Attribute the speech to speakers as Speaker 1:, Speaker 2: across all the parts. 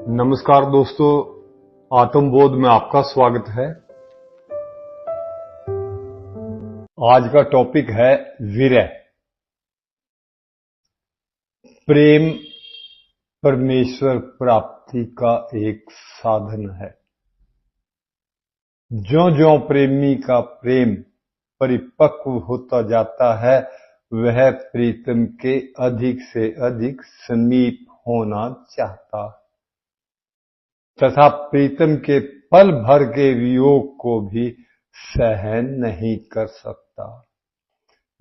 Speaker 1: नमस्कार दोस्तों, आत्मबोध में आपका स्वागत है। आज का टॉपिक है विरह। प्रेम परमेश्वर प्राप्ति का एक साधन है। ज्यों-ज्यों प्रेमी का प्रेम परिपक्व होता जाता है, वह प्रीतम के अधिक से अधिक समीप होना चाहता है तथा प्रीतम के पल भर के वियोग को भी सहन नहीं कर सकता।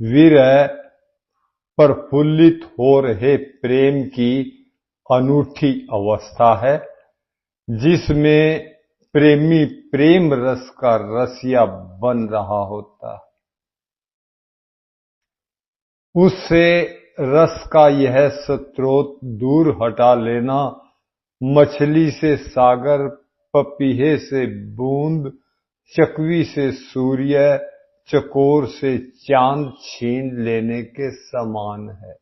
Speaker 1: विरह प्रफुल्लित हो रहे प्रेम की अनूठी अवस्था है, जिसमें प्रेमी प्रेम रस का रसिया बन रहा होता है। उससे रस का यह स्रोत दूर हटा लेना मछली से सागर, पपीहे से बूंद, चकवी से सूर्य, चकोर से चांद छीन लेने के समान है।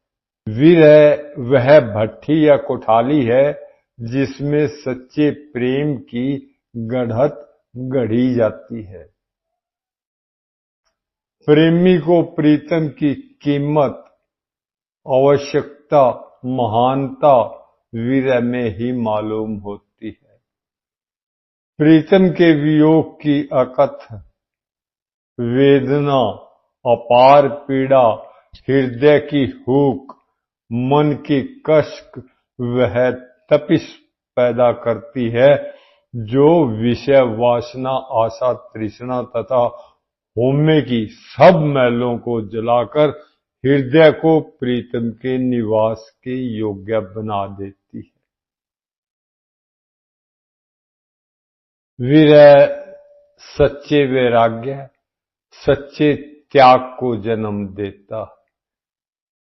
Speaker 1: विरह वह भट्ठी या कोठाली है जिसमें सच्चे प्रेम की गढ़त गढ़ी जाती है। प्रेमी को प्रीतम की कीमत, आवश्यकता, महानता विरह में ही मालूम होती है। प्रीतम के वियोग की अकथ वेदना, अपार पीड़ा, हृदय की हूक, मन की कष्ट वह तपिश पैदा करती है जो विषय वासना, आशा, तृष्णा तथा होमे की सब मैलों को जलाकर हृदय को प्रीतम के निवास के योग्य बना देती है। विरह सच्चे वैराग्य, सच्चे त्याग को जन्म देता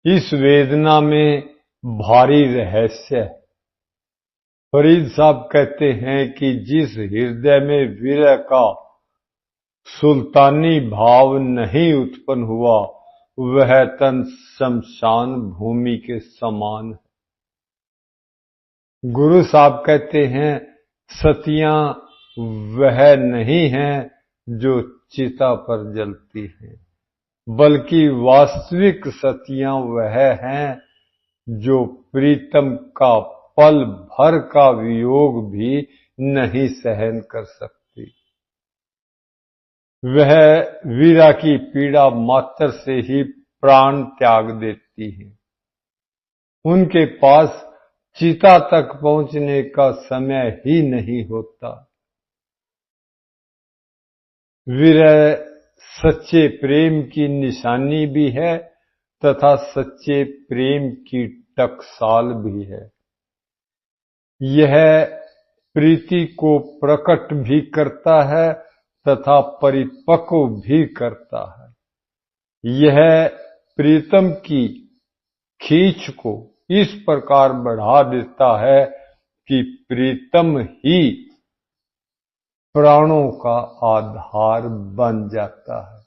Speaker 1: है। इस वेदना में भारी रहस्य है। फरीद साहब कहते हैं कि जिस हृदय में विरह का सुल्तानी भाव नहीं उत्पन्न हुआ, वह तन शमशान भूमि के समान है। गुरु साहब कहते हैं, सतियां वह नहीं है जो चिता पर जलती हैं, बल्कि वास्तविक सतियां वह हैं जो प्रीतम का पल भर का वियोग भी नहीं सहन कर सकती। वह वीरा की पीड़ा मात्र से ही प्राण त्याग देती है। उनके पास चिता तक पहुंचने का समय ही नहीं होता। विरह सच्चे प्रेम की निशानी भी है तथा सच्चे प्रेम की टकसाल भी है। यह प्रीति को प्रकट भी करता है तथा परिपक्व भी करता है। यह प्रीतम की खींच को इस प्रकार बढ़ा देता है कि प्रीतम ही प्राणों का आधार बन जाता है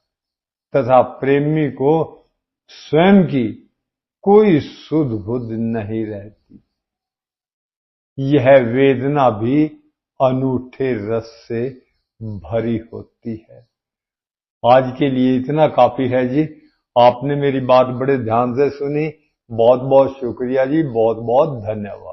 Speaker 1: तथा प्रेमी को स्वयं की कोई सुध बुध नहीं रहती। यह वेदना भी अनूठे रस से भरी होती है। आज के लिए इतना काफी है जी। आपने मेरी बात बड़े ध्यान से सुनी। बहुत बहुत शुक्रिया जी, बहुत बहुत धन्यवाद।